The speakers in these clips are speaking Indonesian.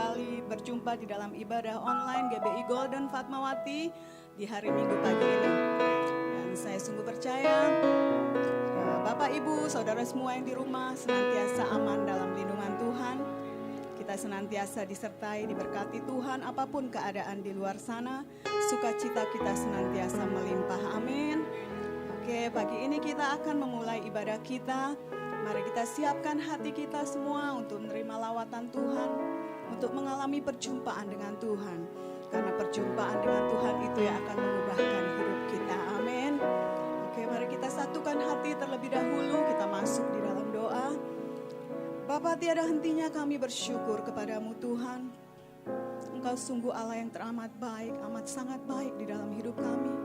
kembali berjumpa di dalam ibadah online GBI Golden Fatmawati di hari Minggu pagi ini. Dan saya sungguh percaya Bapak Ibu, Saudara semua yang di rumah senantiasa aman dalam lindungan Tuhan. Kita senantiasa disertai, diberkati Tuhan apapun keadaan di luar sana. Sukacita kita senantiasa melimpah. Amin. Oke, pagi ini kita akan memulai ibadah kita. Mari kita siapkan hati kita semua untuk menerima lawatan Tuhan, untuk mengalami perjumpaan dengan Tuhan. Karena perjumpaan dengan Tuhan itu yang akan mengubahkan hidup kita. Amin. Oke, mari kita satukan hati terlebih dahulu, kita masuk di dalam doa. Bapa, tiada hentinya kami bersyukur kepadamu Tuhan. Engkau sungguh Allah yang teramat baik, amat sangat baik di dalam hidup kami.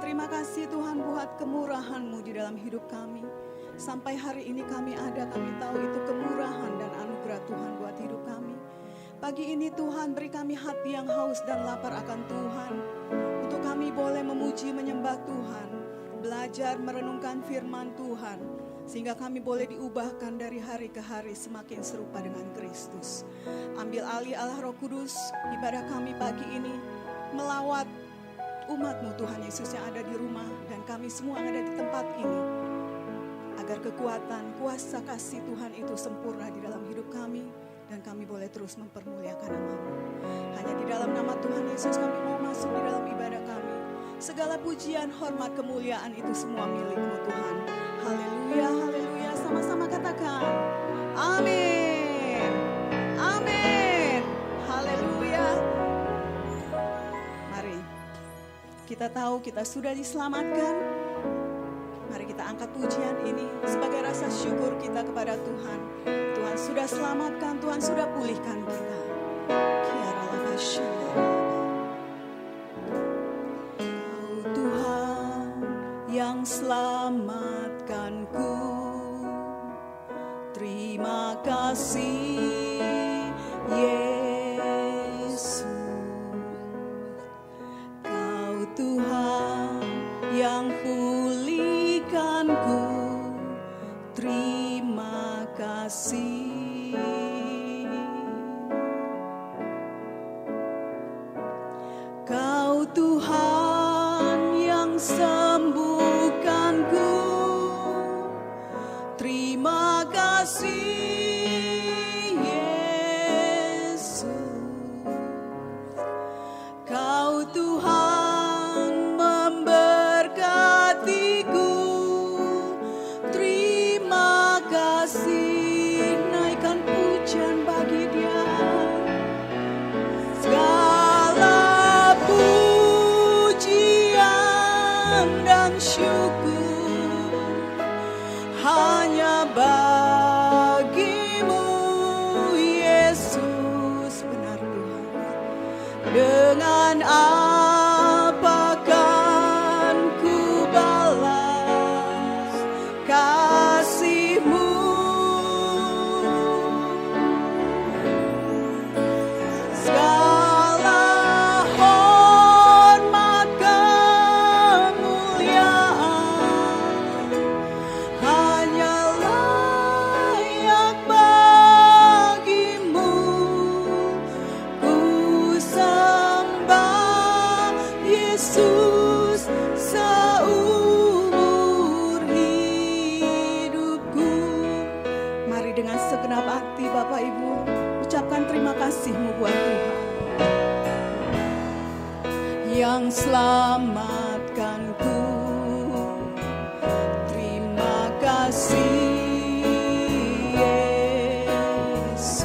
Terima kasih Tuhan buat kemurahan-Mu di dalam hidup kami. Sampai hari ini kami ada, kami tahu itu kemurahan dan anugerah Tuhan buat hidup kami. Pagi ini Tuhan beri kami hati yang haus dan lapar akan Tuhan. Untuk kami boleh memuji menyembah Tuhan, belajar merenungkan firman Tuhan. Sehingga kami boleh diubahkan dari hari ke hari semakin serupa dengan Kristus. Ambil alih Allah Roh Kudus, ibadah kami pagi ini melawat umat-Mu Tuhan Yesus yang ada di rumah dan kami semua yang ada di tempat ini. Agar kekuatan, kuasa kasih Tuhan itu sempurna di dalam hidup kami. Dan kami boleh terus mempermuliakan nama-Mu. Hanya di dalam nama Tuhan Yesus kami mau masuk di dalam ibadah kami. Segala pujian, hormat, kemuliaan itu semua milik-Mu Tuhan. Haleluya, haleluya. Sama-sama katakan. Amin. Amin. Haleluya. Mari. Kita tahu kita sudah diselamatkan. Mari kita angkat pujian ini sebagai rasa syukur kita kepada Tuhan. Tuhan sudah selamatkan, Tuhan sudah pulihkan kita. Kau Tuhan yang selamatkanku. Terima kasih Yesus. Kau Tuhan yang pulihkanku, terima kasih. Kau Tuhan yang sembuhkanku, terima kasih Yesus. Kau Tuhan memberkatiku, terima kasih. Naikkan pujian bagi Dia. Segala pujian dan syukur hanya bagi-Mu Yesus. Benar Tuhan. Dengan apa kan ku balas kasih-Mu? Segala hormat kemuliaan hanya layak bagi-Mu. Ku sembah Yesus seumur hidupku. Mari dengan segenap hati Bapak Ibu ucapkan terima kasih-Mu buat Tuhan yang selamatkanku. Terima kasih Yesus.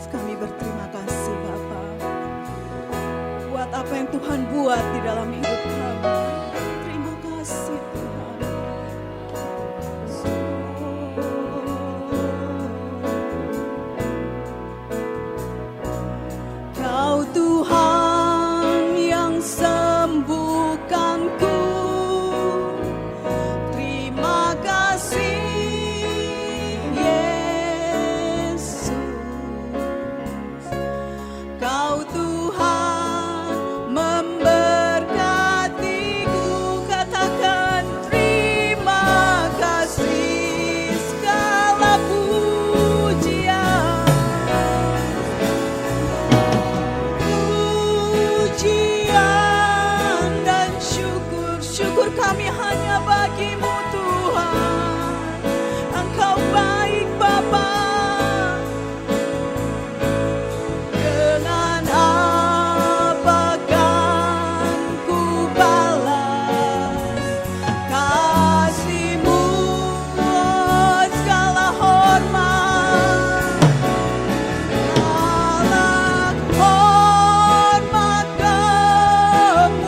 Kami berterima kasih Bapa buat apa yang Tuhan buat di dalam hidup kami. Terima kasih Tuhan. Kau Tuhan yang sembuhkanku, terima kasih Yesus. Kau Tuhan memberkatiku, pujian dan syukur. Syukur kami hanya bagi-Mu Tuhan. Engkau baik Bapa. Dengan apa kan ku balas kasih-Mu, segala hormat, segala hormat kemuliaan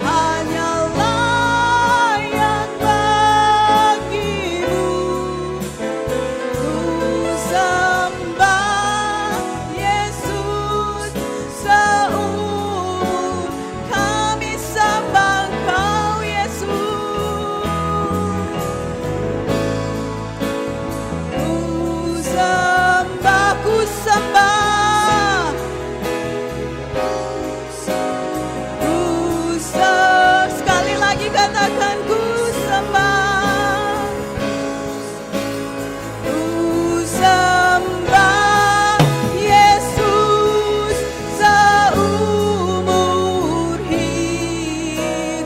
hanyalah yang bagi-Mu. Ku sembah Yesus seumur, kami sembah Kau Yesus. Ku sembah, sekali lagi katakan ku sembah. Ku sembah Yesus seumur hidupku.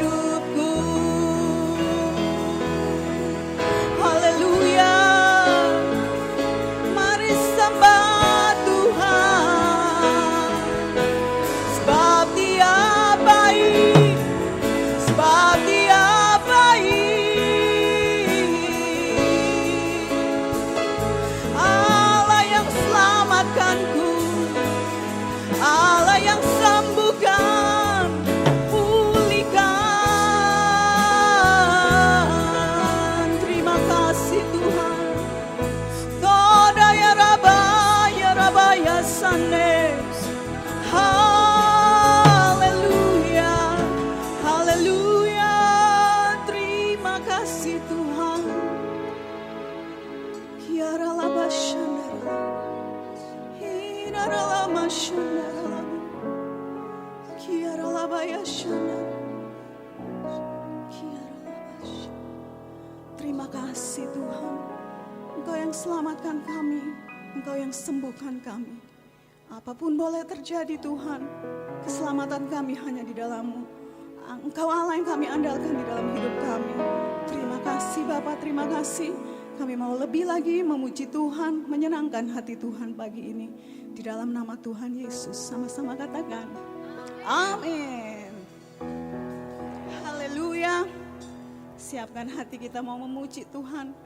Haleluya. Mari sembah Tuhan, sebab Dia baik, sebab Dia baik. Allah yang selamatkanku, Allah yang sembuhkan, pulihkan. Terima kasih Tuhan. Toda ya Rabba ya Sanes. Haleluya, haleluya. Terima kasih Tuhan. Kiara laba shandara, hinara lama shandara, kiara laba ya shandara, kiara laba shandara. Terima kasih Tuhan. Engkau yang selamatkan kami, Engkau yang sembuhkan kami. Apapun boleh terjadi Tuhan, keselamatan kami hanya di dalam-Mu. Engkau Allah yang kami andalkan di dalam hidup kami. Terima kasih Bapa, terima kasih. Kami mau lebih lagi memuji Tuhan, menyenangkan hati Tuhan pagi ini. Di dalam nama Tuhan Yesus, sama-sama katakan, amin. Haleluya. Siapkan hati kita mau memuji Tuhan.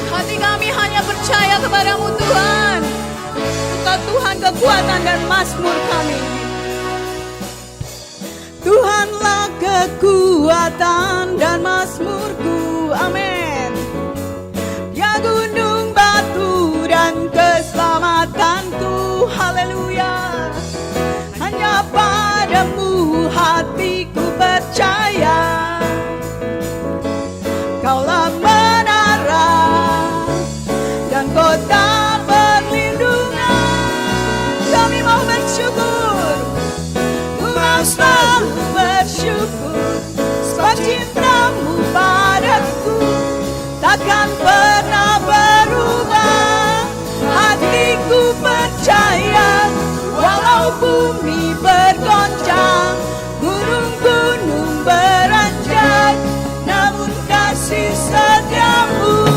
Hati kami hanya percaya kepada-Mu Tuhan. Engkau Tuhan kekuatan dan mazmur kami. Tuhanlah kekuatan dan mazmurku, amin. Ya gunung batu dan keselamatanku, haleluya. Hanya pada-Mu hatiku percaya. Kaulah menara dan kota perlindungan. Kami mau bersyukur, ku mau selalu bersyukur, sebab cinta-Mu padaku takkan pernah berubah. Hatiku percaya, walau bumi bergoncang, gunung-gunung beranjak, namun kasih setia-Mu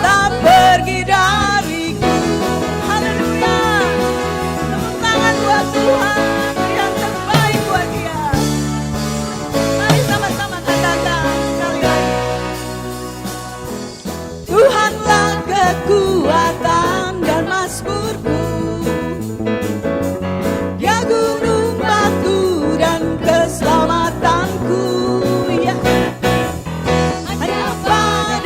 tak pergi dariku. Haleluya. Tepuk tangan buat Tuhan, yang terbaik buat Dia. Mari sama-sama katakan sekali lagi. Tuhanlah kekuatan dan mazmurku. Dia gunung batu dan keselamatanku, ya. Hanya pada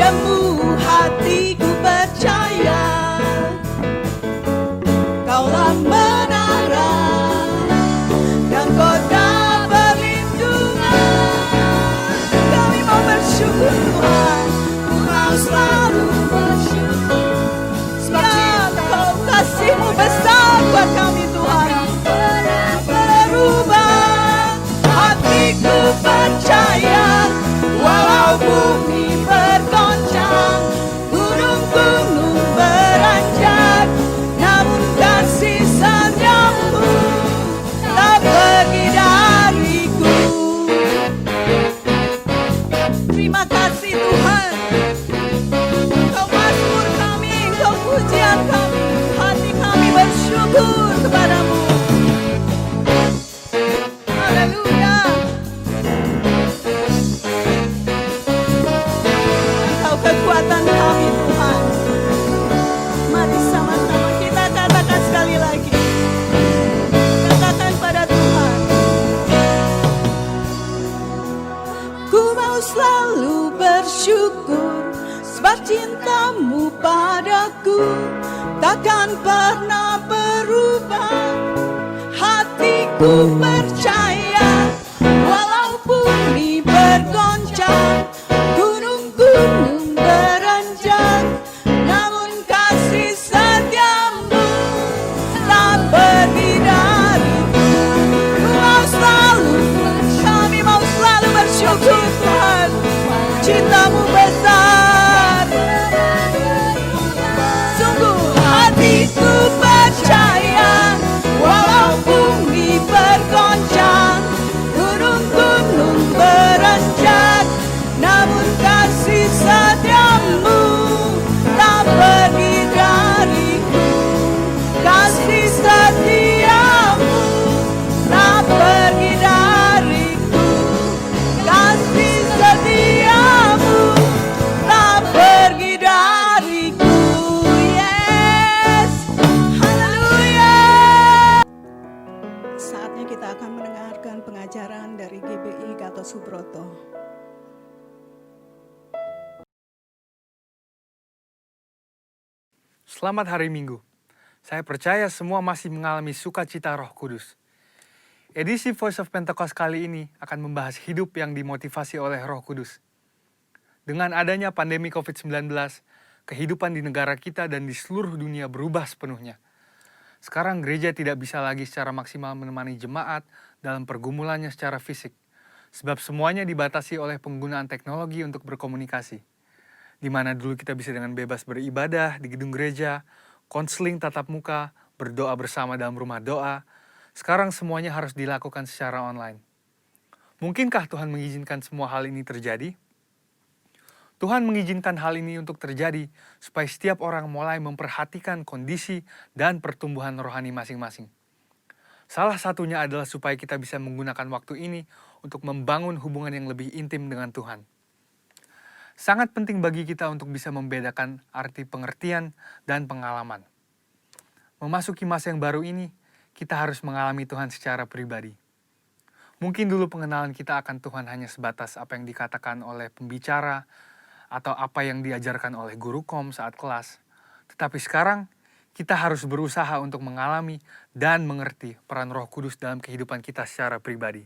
kekuatan kami Tuhan. Mari sama-sama kita katakan sekali lagi. Katakan pada Tuhan. Ku mau selalu bersyukur sebab cintamu padaku takkan pernah berubah. Hatiku percaya walau bumi bergoncang, gunung-gunung beranjak, namun kasih setiamu tak pergi dariku. Kami mau selalu bersyukur Tuhan, cintamu besar. Sungguh hatiku percaya walau bumi bergoncang, gunung-gunung beranjak, namun kasih setiamu tak pergi dariku. Kasih setiamu tak pergi dariku. Kasih setiamu tak pergi dariku. Yes, haleluya. Saatnya kita akan mendengarkan pengajaran dari GBI Gatot Subroto. Selamat hari Minggu. Saya percaya semua masih mengalami sukacita Roh Kudus. Edisi Voice of Pentecost kali ini akan membahas hidup yang dimotivasi oleh Roh Kudus. Dengan adanya pandemi COVID-19, kehidupan di negara kita dan di seluruh dunia berubah sepenuhnya. Sekarang gereja tidak bisa lagi secara maksimal menemani jemaat dalam pergumulannya secara fisik, sebab semuanya dibatasi oleh penggunaan teknologi untuk berkomunikasi. Di mana dulu kita bisa dengan bebas beribadah di gedung gereja, konseling tatap muka, berdoa bersama dalam rumah doa. Sekarang semuanya harus dilakukan secara online. Mungkinkah Tuhan mengizinkan semua hal ini terjadi? Tuhan mengizinkan hal ini untuk terjadi supaya setiap orang mulai memperhatikan kondisi dan pertumbuhan rohani masing-masing. Salah satunya adalah supaya kita bisa menggunakan waktu ini untuk membangun hubungan yang lebih intim dengan Tuhan. Sangat penting bagi kita untuk bisa membedakan arti pengertian dan pengalaman. Memasuki masa yang baru ini, kita harus mengalami Tuhan secara pribadi. Mungkin dulu pengenalan kita akan Tuhan hanya sebatas apa yang dikatakan oleh pembicara atau apa yang diajarkan oleh guru kom saat kelas. Tetapi sekarang, kita harus berusaha untuk mengalami dan mengerti peran Roh Kudus dalam kehidupan kita secara pribadi.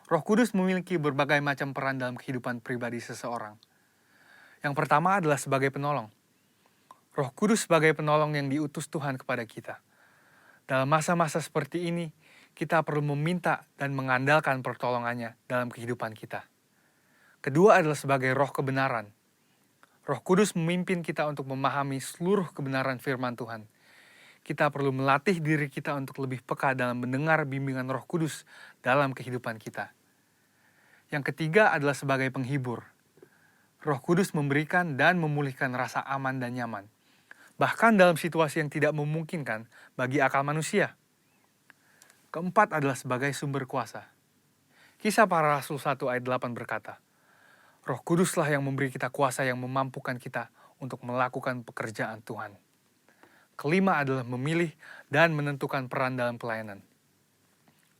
Roh Kudus memiliki berbagai macam peran dalam kehidupan pribadi seseorang. Yang pertama adalah sebagai penolong. Roh Kudus sebagai penolong yang diutus Tuhan kepada kita. Dalam masa-masa seperti ini, kita perlu meminta dan mengandalkan pertolongannya dalam kehidupan kita. Kedua adalah sebagai roh kebenaran. Roh Kudus memimpin kita untuk memahami seluruh kebenaran firman Tuhan. Kita perlu melatih diri kita untuk lebih peka dalam mendengar bimbingan Roh Kudus dalam kehidupan kita. Yang ketiga adalah sebagai penghibur. Roh Kudus memberikan dan memulihkan rasa aman dan nyaman, bahkan dalam situasi yang tidak memungkinkan bagi akal manusia. Keempat adalah sebagai sumber kuasa. Kisah Para Rasul 1 ayat 8 berkata, Roh Kuduslah yang memberi kita kuasa yang memampukan kita untuk melakukan pekerjaan Tuhan. Kelima adalah memilih dan menentukan peran dalam pelayanan.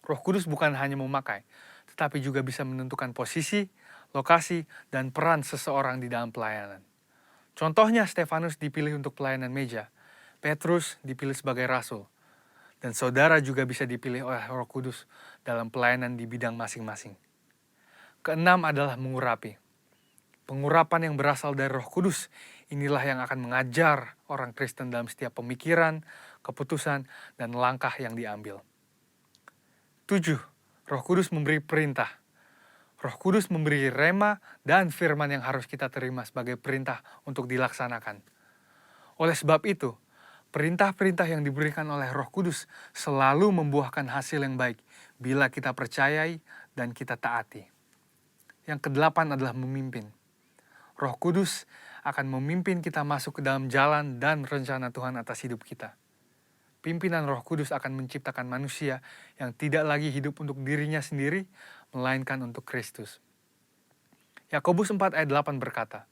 Roh Kudus bukan hanya memakai, tetapi juga bisa menentukan posisi, lokasi, dan peran seseorang di dalam pelayanan. Contohnya Stefanus dipilih untuk pelayanan meja, Petrus dipilih sebagai rasul, dan saudara juga bisa dipilih oleh Roh Kudus dalam pelayanan di bidang masing-masing. Keenam adalah mengurapi. Pengurapan yang berasal dari Roh Kudus inilah yang akan mengajar orang Kristen dalam setiap pemikiran, keputusan, dan langkah yang diambil. 7. Roh Kudus memberi perintah. Roh Kudus memberi rema dan firman yang harus kita terima sebagai perintah untuk dilaksanakan. Oleh sebab itu, perintah-perintah yang diberikan oleh Roh Kudus selalu membuahkan hasil yang baik bila kita percayai dan kita taati. Yang kedelapan adalah memimpin. Roh Kudus akan memimpin kita masuk ke dalam jalan dan rencana Tuhan atas hidup kita. Pimpinan Roh Kudus akan menciptakan manusia yang tidak lagi hidup untuk dirinya sendiri, melainkan untuk Kristus. Yakobus 4 ayat 8 berkata,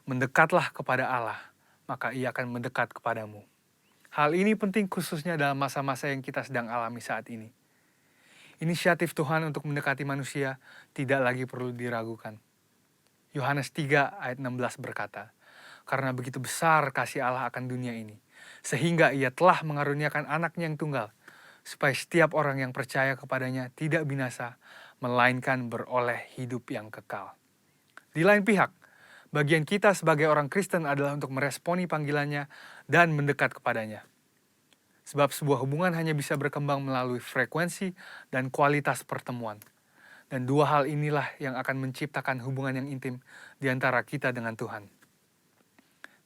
"Mendekatlah kepada Allah, maka Ia akan mendekat kepadamu." Hal ini penting khususnya dalam masa-masa yang kita sedang alami saat ini. Inisiatif Tuhan untuk mendekati manusia tidak lagi perlu diragukan. Yohanes 3 ayat 16 berkata, "Karena begitu besar kasih Allah akan dunia ini, sehingga Ia telah mengaruniakan anaknya yang tunggal, supaya setiap orang yang percaya kepadanya tidak binasa, melainkan beroleh hidup yang kekal." Di lain pihak, bagian kita sebagai orang Kristen adalah untuk meresponi panggilannya dan mendekat kepadanya. Sebab sebuah hubungan hanya bisa berkembang melalui frekuensi dan kualitas pertemuan. Dan dua hal inilah yang akan menciptakan hubungan yang intim di antara kita dengan Tuhan.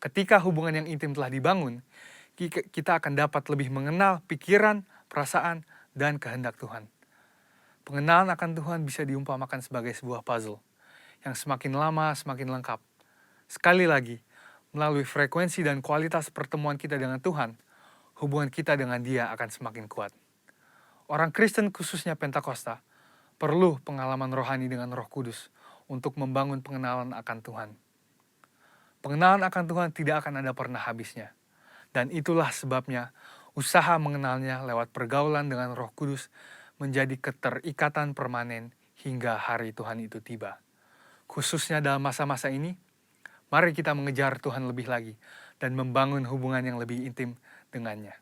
Ketika hubungan yang intim telah dibangun, kita akan dapat lebih mengenal pikiran, perasaan, dan kehendak Tuhan. Pengenalan akan Tuhan bisa diumpamakan sebagai sebuah puzzle yang semakin lama semakin lengkap. Sekali lagi, melalui frekuensi dan kualitas pertemuan kita dengan Tuhan, hubungan kita dengan Dia akan semakin kuat. Orang Kristen khususnya Pentakosta perlu pengalaman rohani dengan Roh Kudus untuk membangun pengenalan akan Tuhan. Pengenalan akan Tuhan tidak akan ada pernah habisnya. Dan itulah sebabnya usaha mengenalnya lewat pergaulan dengan Roh Kudus menjadi keterikatan permanen hingga hari Tuhan itu tiba. Khususnya dalam masa-masa ini, mari kita mengejar Tuhan lebih lagi dan membangun hubungan yang lebih intim dengannya.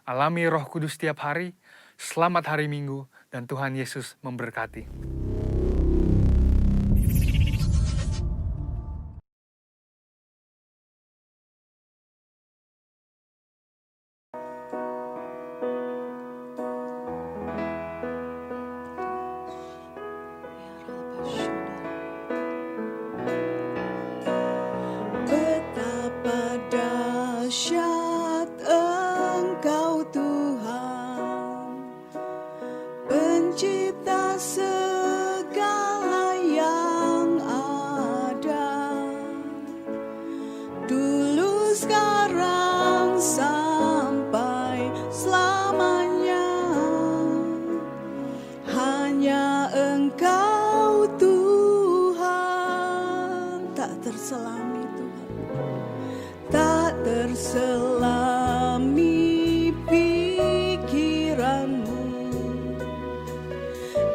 Alami Roh Kudus setiap hari, selamat hari Minggu, dan Tuhan Yesus memberkati. Betapa dahsyat Engkau Tuhan, Pencipta segala yang ada, dulu sekarang sampai selamanya. Hanya Engkau Tuhan, tak terselami Tuhan, tak terselami pikiranmu,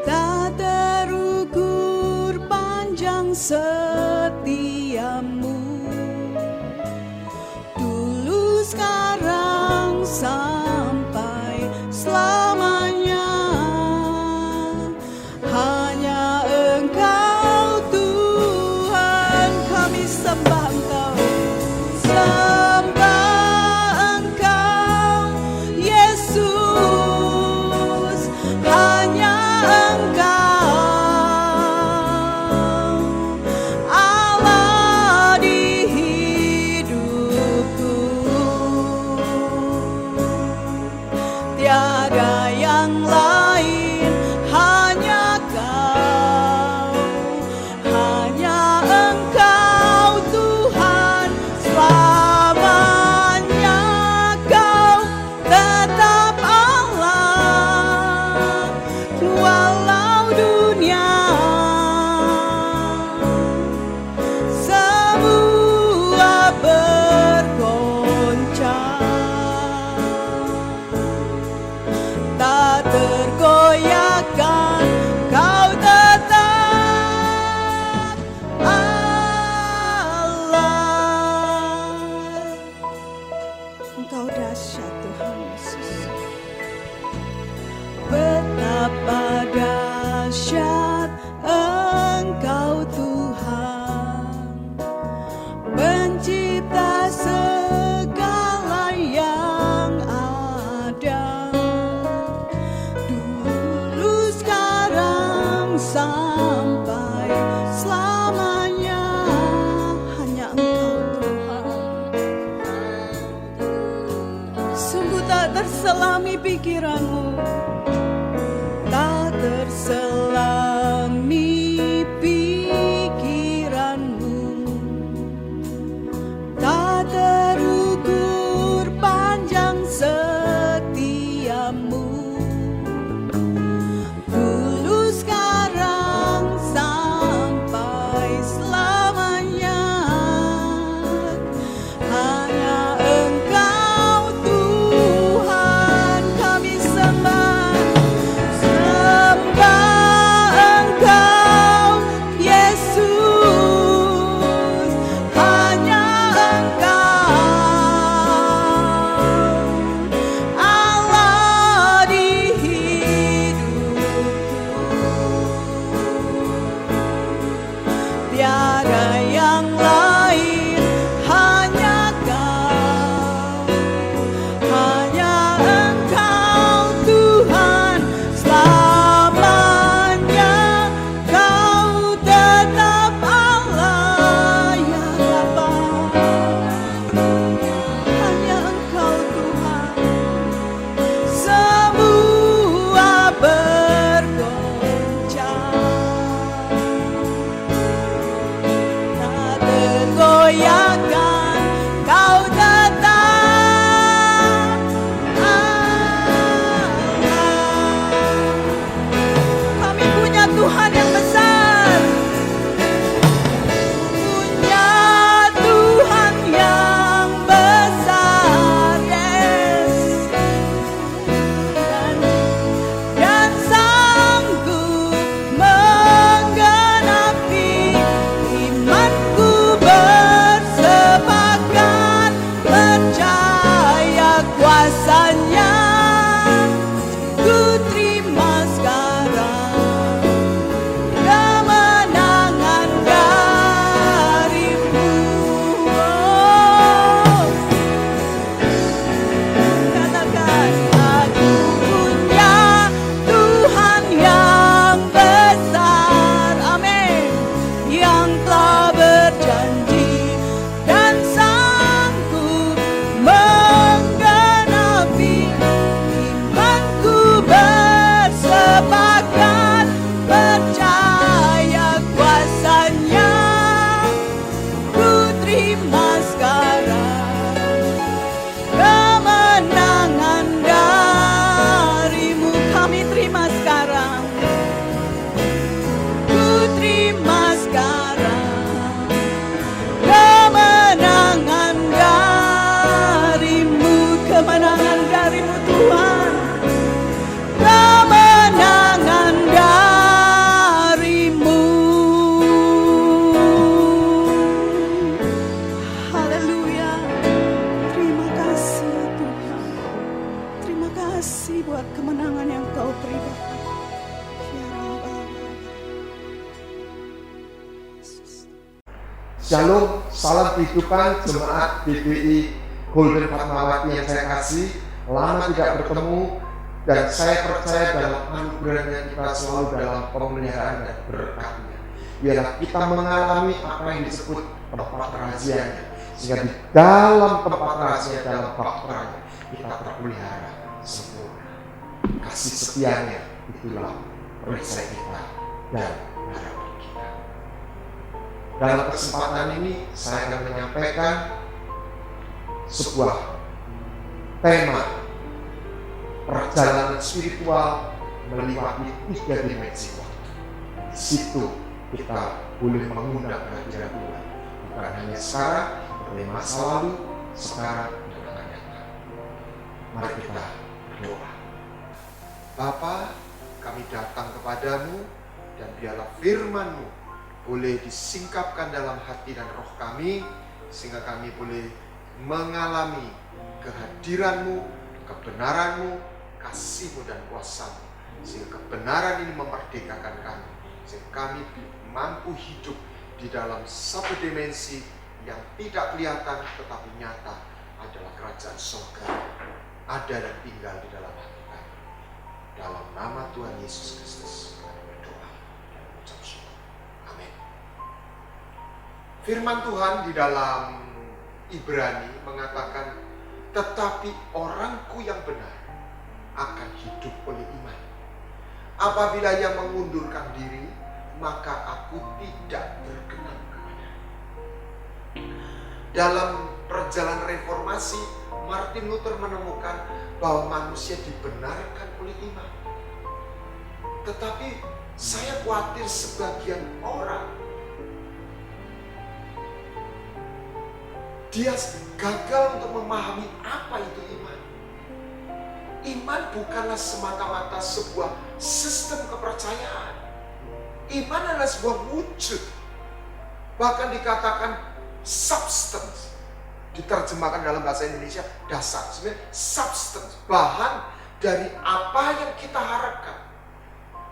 tak terukur panjang setiamu, dulu sekarang sampai selamanya. Hanya Engkau Tuhan, kami sembah Engkau, sembah Engkau Yesus. Hanya Engkau Allah di hidupku, tiada yang lain, hanya Kau, hanya Engkau Tuhan, selamanya Kau tetap Allah, walau dunia semua bergoncang, tak tergoyahkan, Kau tetap Allah. Engkau dahsyat Tuhan Yesus. Betapa dahsyat Engkau Tuhan, Pencipta segala yang ada, dulu sekarang sampai selamanya. Hanya Engkau Tuhan, sungguh tak terselami pikiranmu, tak terselami pikiranmu, tak terukur panjang setiamu, dulu sekarang sampai Shalom, salam kehidupan jemaat GBI Golden Fatmawati yang saya kasih. Lama tidak bertemu dan saya percaya dalam anugerahnya kita selalu dalam pemeliharaan dan berkatnya. Biarlah kita mengalami apa yang disebut tempat rahasianya, sehingga di dalam tempat rahasia, dalam bakteranya kita terpelihara sempurna. Kasih setianya itulah perisai kita dan harapan kita. Dalam kesempatan ini saya akan menyampaikan sebuah tema perjalanan spiritual melewati 3 dimensi waktu. Di situ kita boleh mengundang kehadiran Tuhan, bukan hanya sekarang, tetapi masa lalu, sekarang, dan akan datang. Mari kita berdoa. Bapa, kami datang kepadamu dan biarlah firman-Mu boleh disingkapkan dalam hati dan roh kami, sehingga kami boleh mengalami kehadiran-Mu, kebenaran-Mu, kasih-Mu dan kuasa-Mu, sehingga kebenaran ini memerdekakan kami, sehingga kami mampu hidup di dalam satu dimensi yang tidak kelihatan tetapi nyata adalah kerajaan surga, ada dan tinggal di dalam hati kami. Dalam nama Tuhan Yesus Kristus kami berdoa dan mengucap syukur. Amin. Firman Tuhan di dalam Ibrani mengatakan, tetapi orangku yang benar akan hidup oleh iman. Apabila ia mengundurkan diri, maka aku tidak berkenan kepadanya. Dalam perjalanan reformasi, Martin Luther menemukan bahwa manusia dibenarkan oleh iman. Tetapi saya khawatir sebagian orang dia gagal untuk memahami apa itu iman. Iman bukanlah semata-mata sebuah sistem kepercayaan. Iman adalah sebuah wujud. Bahkan dikatakan substance. Diterjemahkan dalam bahasa Indonesia dasar. Sebenarnya substance, bahan dari apa yang kita harapkan.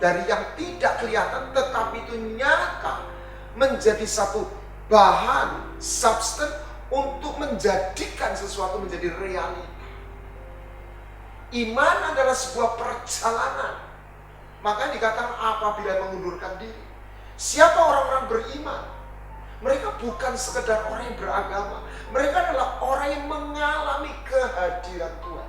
Dari yang tidak kelihatan tetapi itu nyata menjadi satu bahan substance untuk menjadikan sesuatu menjadi realita. Iman adalah sebuah perjalanan. Maka dikatakan apabila mengundurkan diri. Siapa orang-orang beriman? Mereka bukan sekedar orang yang beragama. Mereka adalah orang yang mengalami kehadiran Tuhan.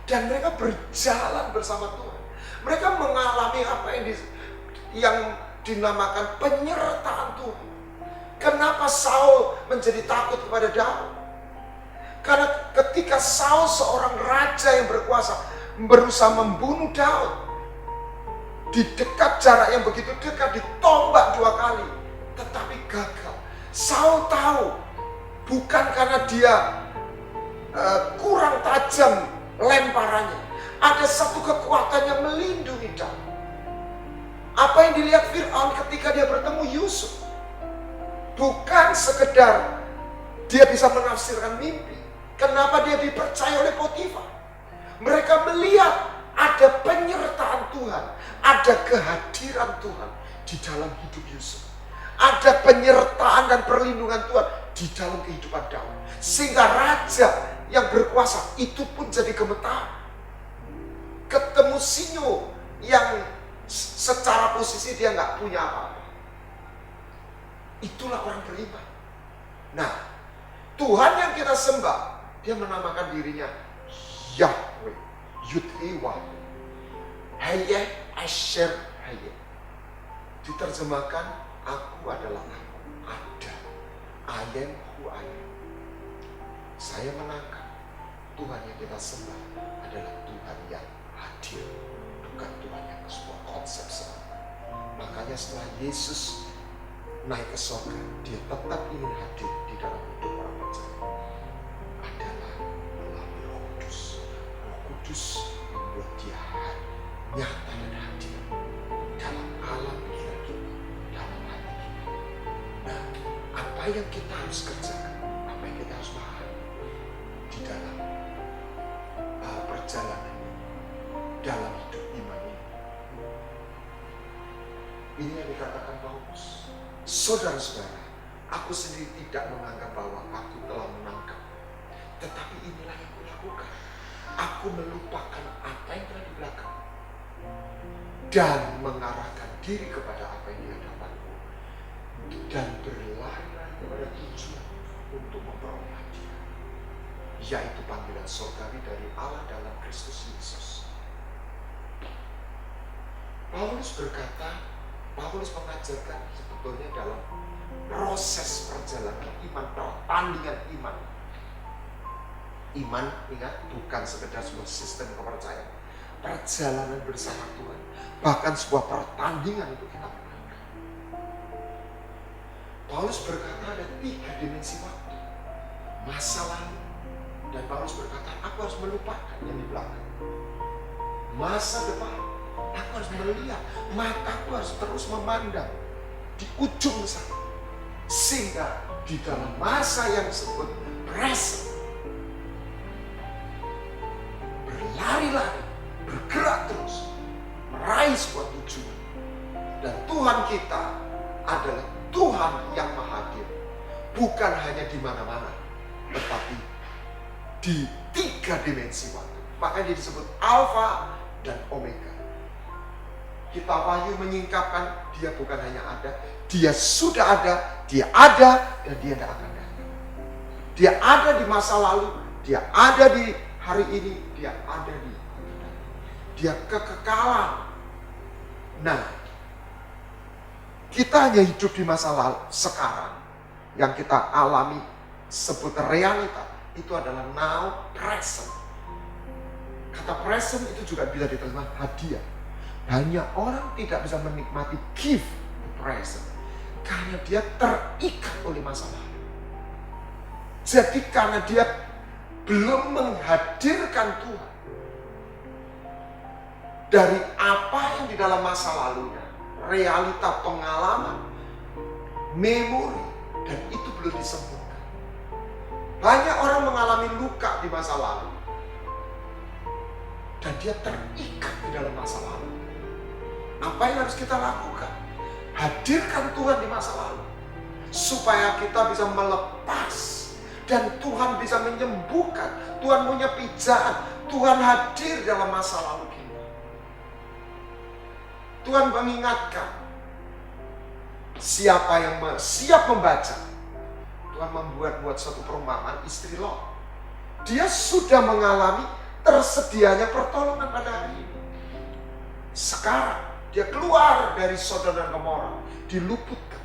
Dan mereka berjalan bersama Tuhan. Mereka mengalami apa yang dinamakan penyertaan Tuhan. Kenapa Saul menjadi takut kepada Daud? Karena ketika Saul seorang raja yang berkuasa berusaha membunuh Daud, di dekat jarak yang begitu dekat ditombak 2 kali, tetapi gagal. Saul tahu bukan karena dia kurang tajam lemparannya, ada satu kekuatan yang melindungi Daud. Apa yang dilihat Fir'aun ketika dia bertemu Yusuf bukan sekedar dia bisa menafsirkan mimpi. Kenapa dia dipercaya oleh Potifar? Mereka melihat ada penyertaan Tuhan, ada kehadiran Tuhan di dalam hidup Yusuf. Ada penyertaan dan perlindungan Tuhan di dalam kehidupan Daud. Sehingga raja yang berkuasa itu pun jadi gemetar. Ketemu Sinyo yang secara posisi dia nggak punya apa-apa. Itulah orang beriman. Nah, Tuhan yang kita sembah, dia menamakan dirinya Yahweh, Yud-He-Wah, Hayeh Asher Hayeh. Diterjemahkan, aku adalah aku, ada. I am who I am. Saya menangkap Tuhan yang kita sembah adalah Tuhan yang hadir, bukan Tuhan yang sebuah konsep semata. Makanya setelah Yesus naik ke surga, dia tetap ingin hadir di dalam hidup orang percaya. Adalah melalui Roh Kudus. Roh Kudus membuat dia nyata dan hadir dalam alam pikiran kita, dalam hati kita. Nah, apa yang kita harus kerjakan, apa yang kita harus pahami di dalam perjalanan ini, dalam hidup iman ini. Ini yang dikatakan Paulus. Saudara-saudara, aku Aku sendiri tidak menganggap bahwa aku telah menangkap. Tetapi inilah yang kulakukan. Aku melupakan apa yang telah di belakang dan mengarahkan diri kepada apa yang di hadapanku, dan berlari-lari kepada tujuan untuk memperoleh hadiah, yaitu panggilan surgawi dari Allah dalam Kristus Yesus. Paulus mengajarkan sebetulnya dalam proses perjalanan iman, pertandingan iman. Iman, ingat, bukan sekedar sebuah sistem kepercayaan. Perjalanan bersama Tuhan, bahkan sebuah pertandingan untuk kita menangkan. Paulus berkata ada 3 dimensi waktu. Masa lalu. Dan Paulus berkata, aku harus melupakan yang di belakang. Masa depan, aku harus melihat. Mataku harus terus memandang di ujung sana. Sehingga di dalam masa yang disebut present, berlari-lari, bergerak terus, meraih sebuah tujuan. Dan Tuhan kita adalah Tuhan yang maha hadir. Bukan hanya di mana-mana, tetapi di 3 dimensi waktu. Makanya dia disebut Alfa dan Omega. Kitab Wahyu menyingkapkan dia bukan hanya ada, dia sudah ada, dan dia tidak akan datang. Dia ada di masa lalu, dia ada di hari ini, dia ada di dia kekekalan. Nah, kita hanya hidup di masa lalu sekarang. Yang kita alami sebut realita, itu adalah now, present. Kata present itu juga bisa diterima hadiah. Banyak orang tidak bisa menikmati gift present karena dia terikat oleh masa lalu. Jadi karena dia belum menghadirkan Tuhan dari apa yang di dalam masa lalunya, realita pengalaman, memori, dan itu belum disembuhkan. Banyak orang mengalami luka di masa lalu dan dia terikat di dalam masa lalu. Apa yang harus kita lakukan? Hadirkan Tuhan di masa lalu supaya kita bisa melepas dan Tuhan bisa menyembuhkan. Tuhan punya pijaan, Tuhan hadir dalam masa lalu kita. Tuhan mengingatkan siapa yang siap membaca. Tuhan membuat suatu perumpamaan istri Lot. Dia sudah mengalami tersedianya pertolongan pada hari ini. Sekarang dia keluar dari Sodom dan Gomora, diluputkan,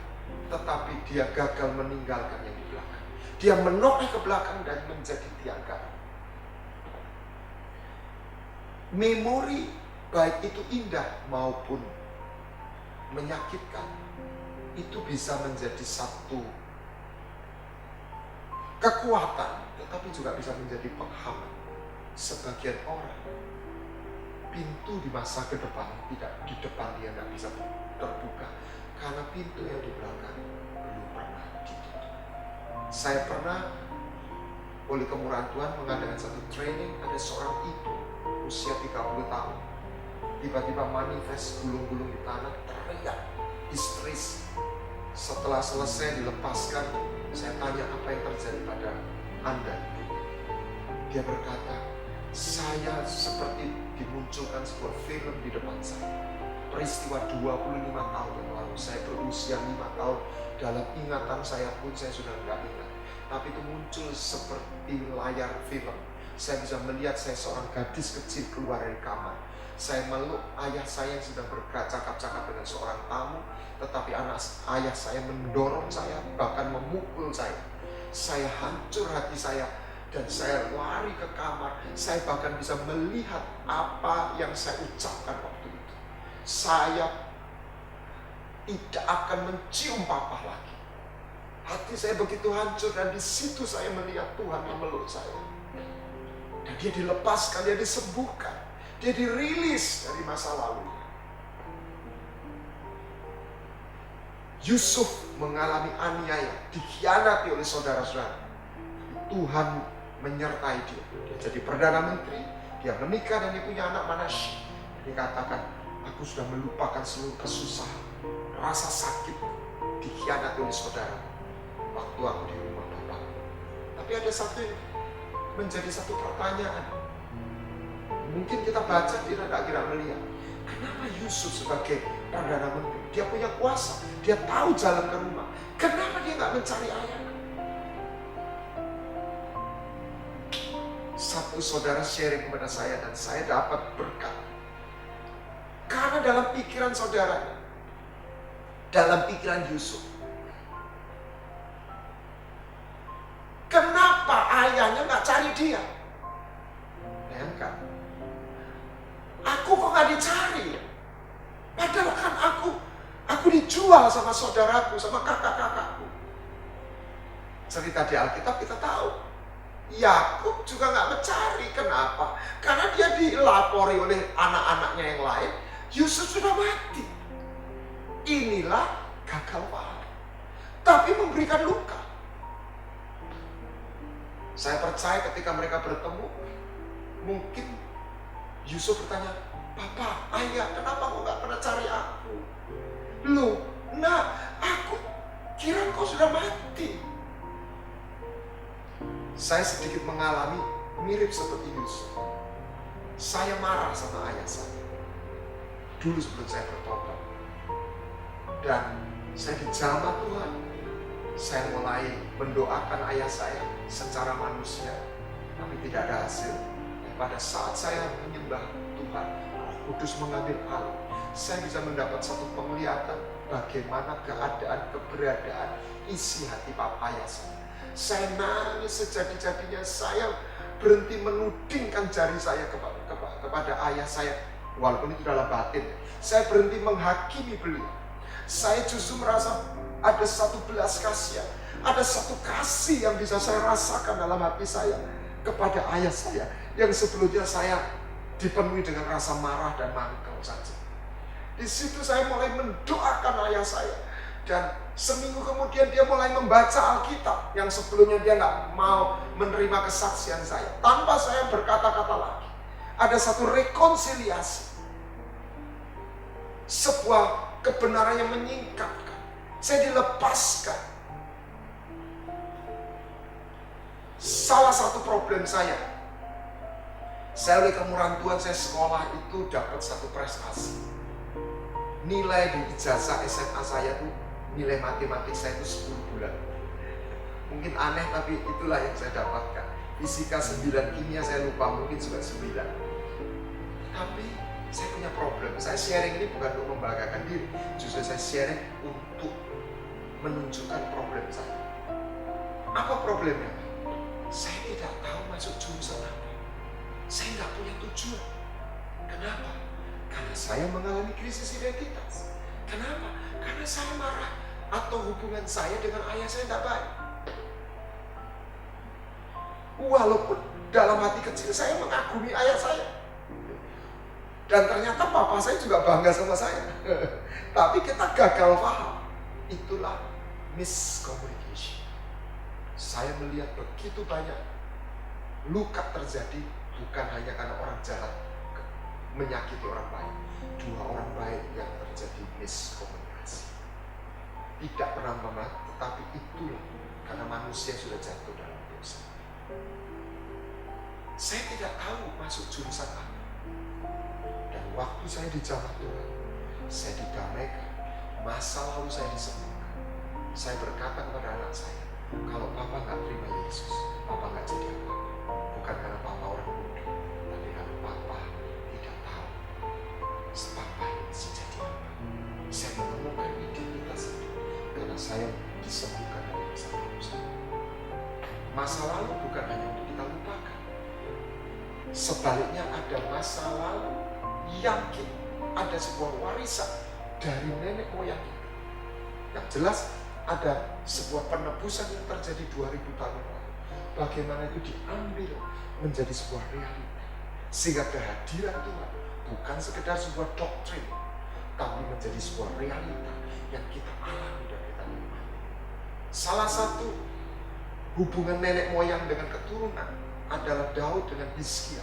tetapi dia gagal meninggalkan yang di belakang. Dia menoleh ke belakang dan menjadi tiang garam. Memori baik itu indah maupun menyakitkan, itu bisa menjadi satu kekuatan, tetapi juga bisa menjadi penghambat. Sebagian orang pintu di masa ke depan tidak di depan dia tidak bisa terbuka karena pintu yang di belakang belum pernah ditutup. Saya pernah oleh kemurahan Tuhan mengadakan satu training. Ada seorang ibu usia 30 tahun tiba-tiba manifest gulung-gulung di tanah, teriak histeris. Setelah selesai dilepaskan, saya tanya apa yang terjadi pada Anda. Dia berkata, saya seperti dimunculkan sebuah film di depan saya. Peristiwa 25 tahun yang lalu, saya berusia 5 tahun. Dalam ingatan saya pun saya sudah tidak ingat. Tapi itu muncul seperti layar film. Saya bisa melihat saya seorang gadis kecil keluar dari kamar. Saya meluk ayah saya yang sedang bercakap-cakap dengan seorang tamu. Tetapi ayah saya mendorong saya, bahkan memukul saya. Saya hancur hati saya. Dan saya lari ke kamar. Saya bahkan bisa melihat apa yang saya ucapkan waktu itu. Saya tidak akan mencium papa lagi. Hati saya begitu hancur dan di situ saya melihat Tuhan memeluk saya. Dan dia dilepaskan, dia disembuhkan. Dia dirilis dari masa lalu. Yusuf mengalami aniaya, dikhianati oleh saudara-saudara. Tuhan menyertai dia. Dia jadi Perdana Menteri, dia menikah dan dia punya anak Manasye. Dia katakan, aku sudah melupakan seluruh kesusahan, rasa sakit, dikhianati oleh saudara. waktu aku di rumah Bapak. Tapi ada satu yang menjadi satu pertanyaan. Mungkin kita baca tidak kira melihat. Kenapa Yusuf sebagai Perdana Menteri, dia punya kuasa, dia tahu jalan ke rumah. Kenapa dia nggak mencari ayahnya? Satu saudara sharing kepada saya dan saya dapat berkat. Karena dalam pikiran saudaranya, dalam pikiran Yusuf, kenapa ayahnya nggak cari dia? Bayangkan, aku kok nggak dicari? Padahal kan aku dijual sama saudaraku, sama kakak-kakakku. Cerita di Alkitab kita tahu, Yakub juga nggak mencari. Kenapa? Karena dia dilapori oleh anak-anaknya yang lain, Yusuf sudah mati. Inilah gagal paham, tapi memberikan luka. Saya percaya ketika mereka bertemu, mungkin Yusuf bertanya, Papa, ayah, kenapa kau nggak pernah cari aku? Loh, nah, aku kira kau sudah mati. Saya sedikit mengalami mirip seperti Yusuf. Saya marah sama ayah saya dulu sebelum saya bertobat. Dan saya dijamah Tuhan. Saya mulai mendoakan ayah saya secara manusia, tapi tidak ada hasil. Dan pada saat saya menyembah Tuhan, Roh Kudus mengambil alih. Saya bisa mendapat satu penglihatan bagaimana keadaan, keberadaan, isi hati ayah saya. Saya nangis sejadi-jadinya. Saya berhenti menudingkan jari saya kepada ayah saya, walaupun itu dalam batin. Saya berhenti menghakimi beliau. Saya justru merasa ada satu belas kasihan, ada satu kasih yang bisa saya rasakan dalam hati saya kepada ayah saya, yang sebelumnya saya dipenuhi dengan rasa marah dan mangkel saja. Di situ saya mulai mendoakan ayah saya. Dan seminggu kemudian dia mulai membaca Alkitab, yang sebelumnya dia nggak mau menerima kesaksian saya. Tanpa saya berkata-kata lagi, ada satu rekonsiliasi, sebuah kebenaran yang menyingkapkan. Saya dilepaskan. Salah satu problem saya oleh kemurahan Tuhan, saya sekolah itu dapat satu prestasi. Nilai di ijazah SMA saya tuh, nilai matematik saya itu 10 bulan. Mungkin aneh, tapi itulah yang saya dapatkan. Fisika 9, kimia saya lupa, mungkin juga 9. Tapi saya punya problem. Saya sharing ini bukan untuk membanggakan diri, justru saya sharing untuk menunjukkan problem saya. Apa problemnya? Saya tidak tahu masuk jurusan apa. Saya nggak punya tujuan. Kenapa? Karena saya mengalami krisis identitas. Kenapa? Karena saya marah atau hubungan saya dengan ayah saya tidak baik. Walaupun dalam hati kecil saya mengagumi ayah saya. Dan ternyata papa saya juga bangga sama saya. Tapi kita gagal paham. Itulah miscommunication. Saya melihat begitu banyak luka terjadi bukan hanya karena orang jahat menyakiti orang baik. 2 orang baik yang terjadi miskomunikasi. Tidak pernah memahami, tetapi itulah karena manusia sudah jatuh dalam dosa. Saya tidak tahu masuk jurusan apa. Dan waktu saya dijamah Tuhan, saya didamaikan. Masa lalu saya disembuhkan. Saya berkata kepada anak saya, kalau papa nggak terima Yesus, papa nggak jadi apa-apa. Bukan karena papa orang bodoh, tapi karena papa tidak tahu papa ini bisa jadi apa. Saya menemukan identitas itu karena saya disembuhkan dari masa lalu saya. Masa lalu bukan hanya untuk kita lupakan. Sebaliknya ada masa lalu yang ada sebuah warisan dari nenek moyang kita. Yang jelas ada sebuah penebusan yang terjadi 2000 tahun lalu. Bagaimana itu diambil menjadi sebuah realita. Sehingga kehadiran Tuhan bukan sekedar sebuah doktrin, tapi menjadi sebuah realita yang kita alami dan kita nikmati. Salah satu hubungan nenek moyang dengan keturunan adalah Daud dengan Hizkia.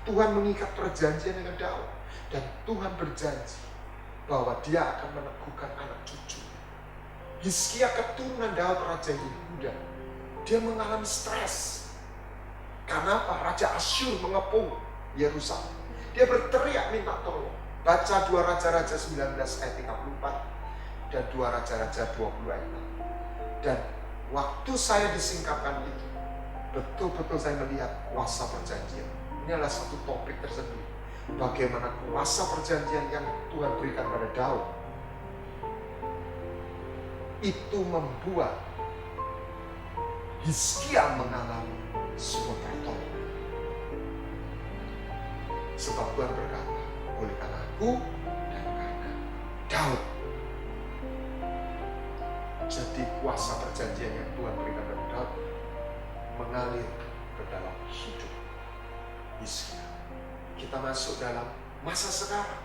Tuhan mengikat perjanjian dengan Daud. Dan Tuhan berjanji bahwa dia akan meneguhkan anak cucu. Hizkia keturunan Daud Raja Yehuda. Dia mengalami stres. Karena apa? Raja Asyur mengepung Yerusalem. Dia berteriak minta tolong. Baca 2 Raja-Raja 19 ayat 34 dan 2 Raja-Raja 20 ayat 6. Dan waktu saya disingkapkan itu, betul-betul saya melihat kuasa perjanjian. Ini adalah satu topik tersendiri. Bagaimana kuasa perjanjian yang Tuhan berikan pada Daud itu membuat Hizkia mengalami sebuah pertolongan. Sebab Tuhan berkata, oleh karena aku dan karena Daud. Jadi kuasa perjanjian yang Tuhan berikan pada Daud mengalir ke dalam hidup Hizkia. Kita masuk dalam masa sekarang.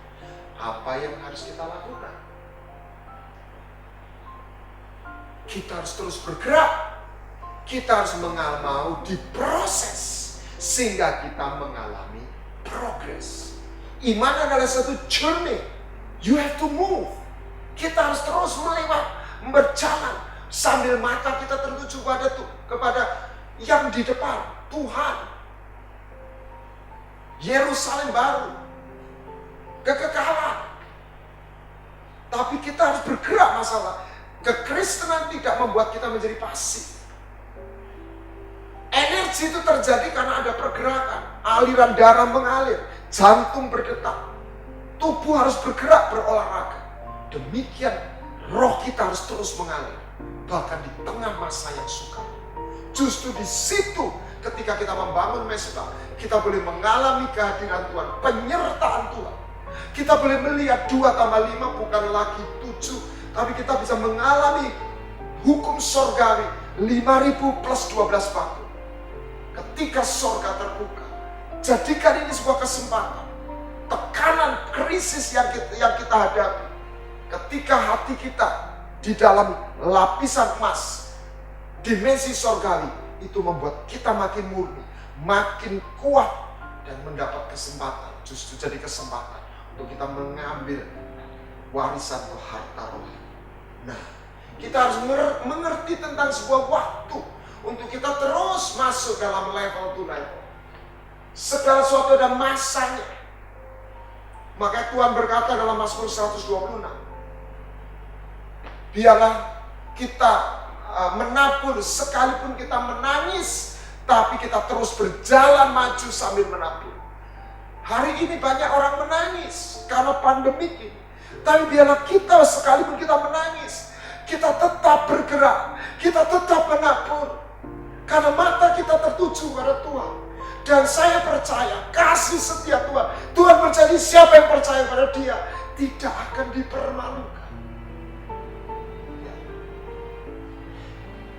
Apa yang harus kita lakukan? Kita harus terus bergerak. Kita harus mau diproses sehingga kita mengalami progress. Iman adalah satu journey. You have to move. Kita harus terus berjalan sambil mata kita tertuju kepada yang di depan, Tuhan. Yerusalem baru, kekekalan. Tapi kita harus bergerak masalah. Kekristenan tidak membuat kita menjadi pasif. Energi itu terjadi karena ada pergerakan. Aliran darah mengalir, jantung berdetak. Tubuh harus bergerak, berolahraga. Demikian roh kita harus terus mengalir. Bahkan di tengah masa yang sukar. Justru di situ ketika kita membangun mesbah, kita boleh mengalami kehadiran Tuhan, penyertaan Tuhan. Kita boleh melihat 2 tambah 5 bukan lagi 7, tapi kita bisa mengalami hukum sorgawi 5.000 plus 12 batu. Ketika sorga terbuka, jadikan ini sebuah kesempatan. Tekanan krisis yang kita hadapi, ketika hati kita di dalam lapisan emas, dimensi sorgawi, itu membuat kita makin murni, makin kuat, dan mendapat kesempatan. Justru jadi kesempatan untuk kita mengambil warisan atau harta rohani. Nah, kita harus mengerti tentang sebuah waktu untuk kita terus masuk dalam level to level. Segala sesuatu ada masanya. Maka Tuhan berkata dalam Mazmur 126, biarlah kita menabur sekalipun kita menangis, tapi kita terus berjalan maju sambil menabur. Hari ini banyak orang menangis karena pandemi ini. Tapi biarlah kita sekalipun kita menangis, kita tetap bergerak, kita tetap menabur. Karena mata kita tertuju pada Tuhan. Dan saya percaya kasih setia Tuhan. Tuhan berjanji siapa yang percaya pada Dia tidak akan dipermalukan.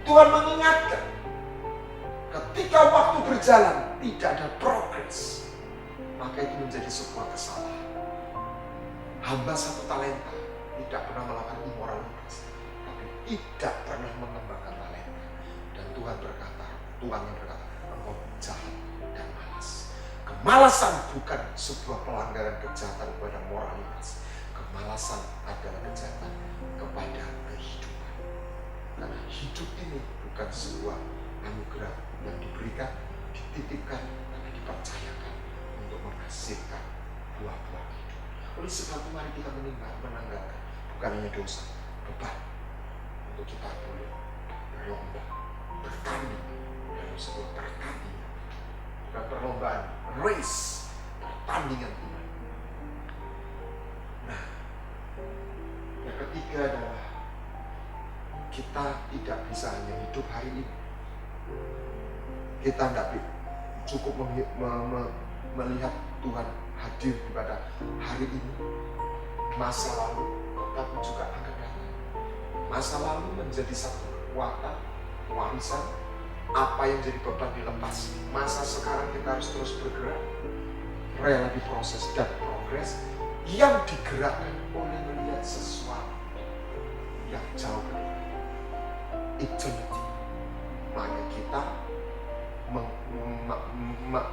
Tuhan mengingatkan, ketika waktu berjalan tidak ada progres, maka itu menjadi sebuah kesalahan. Hamba 1 talenta tidak pernah melakukan imoralitas, tapi tidak pernah mengembangkan talenta. Dan Tuhan yang berkata, engkau jahat dan malas. Kemalasan bukan sebuah pelanggaran kejahatan kepada moralitas. Kemalasan adalah kejahatan kepada kehidupan. Karena hidup ini bukan sebuah anugerah yang diberikan, dititipkan, tapi dipercayakan untuk menghasilkan buah-buah hidup. Oleh sebab itu mari kita menanggalkan bukan hanya dosa, beban untuk kita boleh berlomba, bertanding dalam sebuah pertandingan. Bukan perlombaan, race, pertandingan iman. Nah, yang ketiga adalah kita tidak bisa hanya hidup hari ini. Kita tidak cukup melihat Tuhan hadir pada hari ini, masa lalu, tapi juga akan datang. Masa lalu menjadi satu kekuatan, warisan, apa yang jadi beban dilepas. Masa sekarang kita harus terus bergerak, rela diproses dan progres yang digerakkan oleh melihat sesuatu yang jauh ke depan. Eternity. Maka kita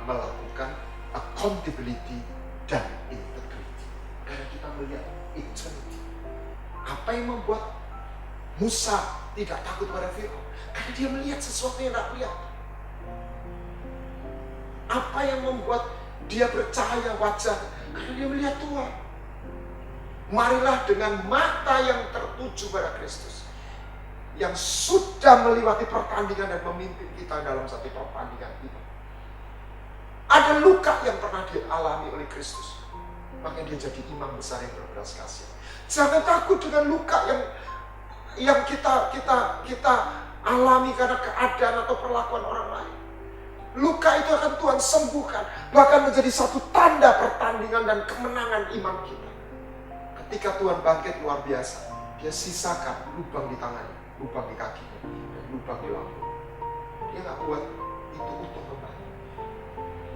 melakukan accountability dan integrity. Karena kita melihat eternity. Apa yang membuat Musa tidak takut pada Firaun karena dia melihat sesuatu yang tak lihat. Apa yang membuat dia bercahaya wajah? Karena dia melihat Tuhan. Marilah dengan mata yang tertuju pada Kristus, yang sudah melewati pertandingan dan memimpin kita dalam satu pertandingan itu. Ada luka yang pernah dialami oleh Kristus, makanya dia jadi imam besar yang berbelas kasihan. Jangan takut dengan luka yang kita alami karena keadaan atau perlakuan orang lain. Luka itu akan Tuhan sembuhkan, bahkan menjadi satu tanda pertandingan dan kemenangan iman kita. Ketika Tuhan bangkit luar biasa, dia sisakan lubang di tangannya, lubang di kakinya, dan lubang di lambung. Dia gak buat itu untuk kembali,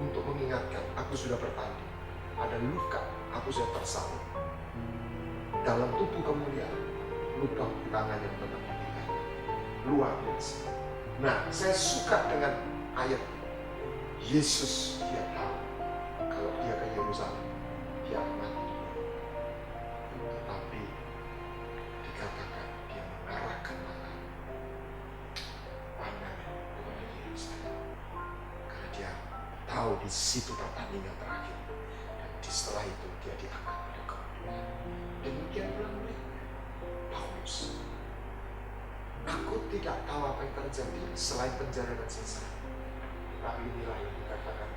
untuk mengingatkan, aku sudah bertanding. Ada luka, aku sudah tersalib. Dalam tubuh kemuliaan, lubang di tangan yang tetap diberikan. Luar biasa. Nah, saya suka dengan ayat Yesus. Dia tahu kalau dia ke Yerusalem, dia akan mati. Tetapi dikatakan dia mengarahkan mata pandangan kepada Yerusalem, karena dia tahu di situ pertandingan terakhir, dan setelah itu dia diangkat pada kemuliaan. Demikian pula Paulus. Aku tidak tahu apa yang terjadi selain penjara dan siksa, tapi inilah yang dikatakan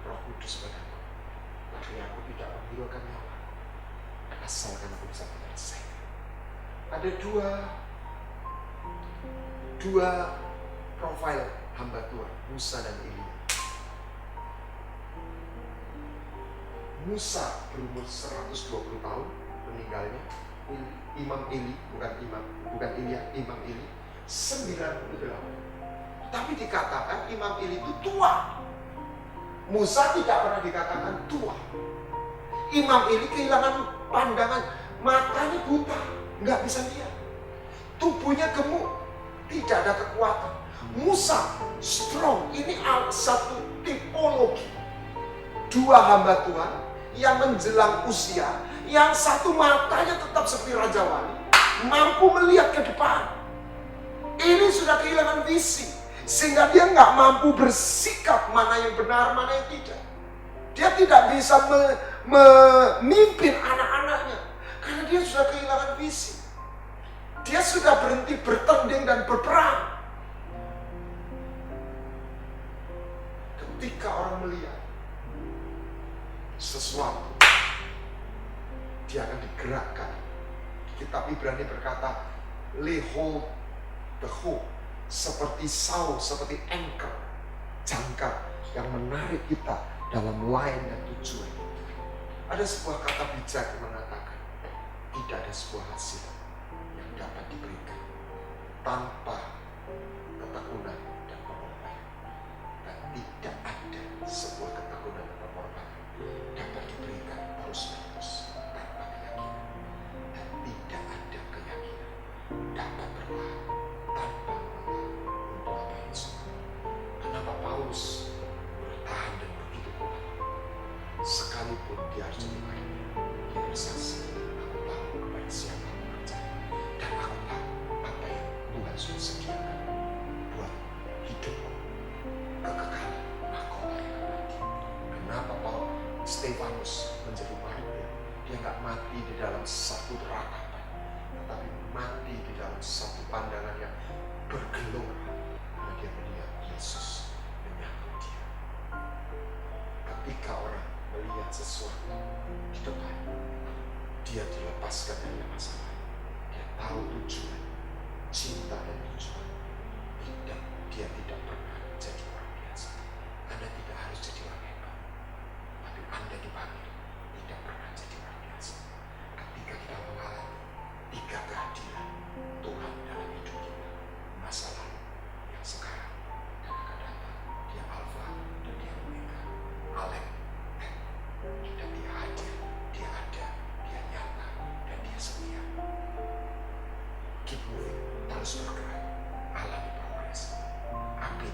Roh Kudus padaku. Tapi aku tidak menghilangkan nyawa, asalkan aku bisa menyelesaikan. Ada dua profil hamba Tuhan, Musa dan Elia. Musa berumur 120 tahun meninggalnya. Imam Eli, bukan Elia, Imam Eli 98. Tapi dikatakan Imam Eli itu tua. Musa tidak pernah dikatakan tua. Imam Eli kehilangan pandangan, matanya buta, nggak bisa lihat. Tubuhnya gemuk, tidak ada kekuatan. Musa strong. Ini satu tipologi. Dua hamba Tuhan yang menjelang usia, yang satu matanya tetap seperti Raja Wali, mampu melihat ke depan. Ini sudah kehilangan visi, sehingga dia nggak mampu bersikap mana yang benar, mana yang tidak. Dia tidak bisa memimpin anak-anaknya, karena dia sudah kehilangan visi. Dia sudah berhenti bertanding dan berperang. Ketika orang melihat sesuatu, dia akan digerakkan. Kitab Ibrani berkata, lay hold the hope, seperti saw, seperti anchor, jangkar yang menarik kita dalam line dan tujuan. Ada sebuah kata bijak yang mengatakan, tidak ada sebuah hasil yang dapat diberikan tanpa ketekunan dan pengorbanan. Dan tidak ada sebuah ketekunan dan pengorbanan dapat diberikan terus-menerus tanpa keyakinan. Dan tidak ada keyakinan dapat bertahan tanpa mengenal untuk apa yang semua. Kenapa Paulus bertahan dan begitu kuat? Sekalipun dia harus dimarahi, dia bersaksi, aku tahu kepada siapa aku percaya, dan aku tahu apa yang Tuhan sudah sediakan buat hidupku, kekekalan mahkota yang akan mati. Kenapa Stefanus menjadi martir? Dia nggak mati di dalam satu ratapan, tetapi mati di dalam satu pandangan yang bergelora, karena dia melihat Yesus menyambut dia. Ketika orang melihat sesuatu di depan, dia dilepaskan dari masalah. Dia tahu tujuan, cinta dan tujuan. Dia tidak pernah jadi orang biasa. Anda tidak harus jadi orang hebat, tapi Anda dipanggil tidak pernah jadi orang biasa. Ketika kita mengalami 3 kehadiran Tuhan dalam hidup kita, masa lalu, yang sekarang, dan akan datang, dia Alfa dan dia Omega, Alef. Dan dia hadir, dia ada, dia nyata, dan dia setia. Keep moving, terus bergerak, alami progres. Amin.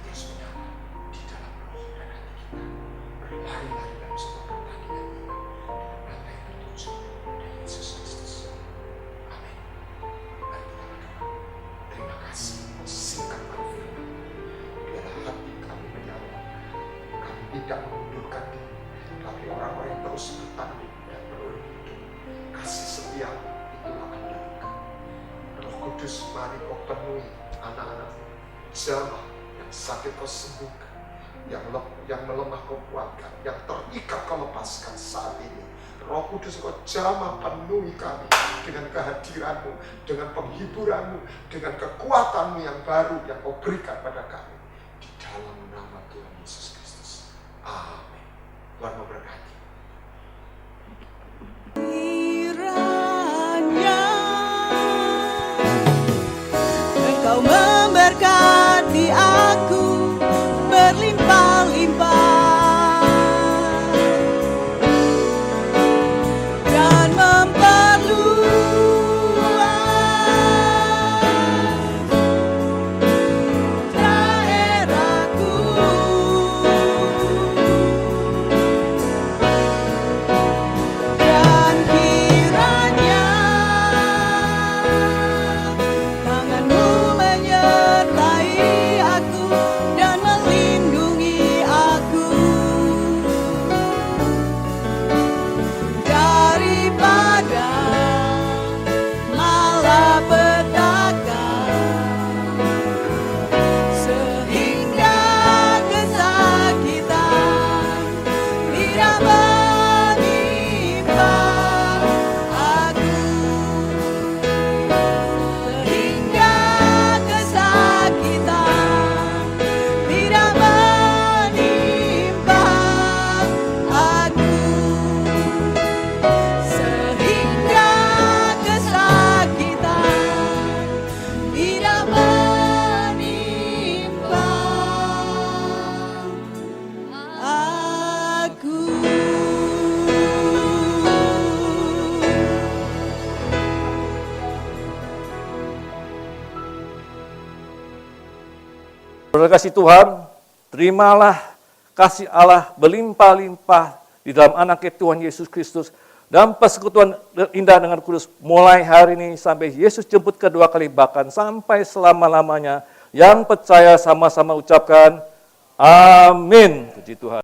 tidak mengundurkan diri, tapi orang-orang yang terus bertanding dan menurut hidup. Kasih setia itulah Anda. Roh Kudus, mari kau penuhi anak-anak, jamah yang sakit kau sembuhkan, yang melemah kau kuatkan, yang terikat kau lepaskan saat ini. Roh Kudus, kau jamah penuhi kami dengan kehadiranmu, dengan penghiburanmu, dengan kekuatanmu yang baru yang kau berikan pada kami. Di dalam nama Tuhan Yesus Kristus. Amin. Tuhan memberkati. Kiranya Engkau memberkati aku berlimpah-limpah dan memperluas daerahku. Dan kiranya tanganmu menyertai aku dan melindungi aku daripada malapetaka, sehingga kesakitan tidak menimpa aku, sehingga kesakitan tidak menimpa aku, sehingga kesakitan tidak menimpa aku. Saudara kasih Tuhan, terimalah kasih Allah berlimpah-limpah di dalam anaknya Tuhan Yesus Kristus dan persekutuan indah dengan Kudus mulai hari ini sampai Yesus jemput kedua kali, bahkan sampai selama-lamanya. Yang percaya sama-sama ucapkan amin. Puji Tuhan.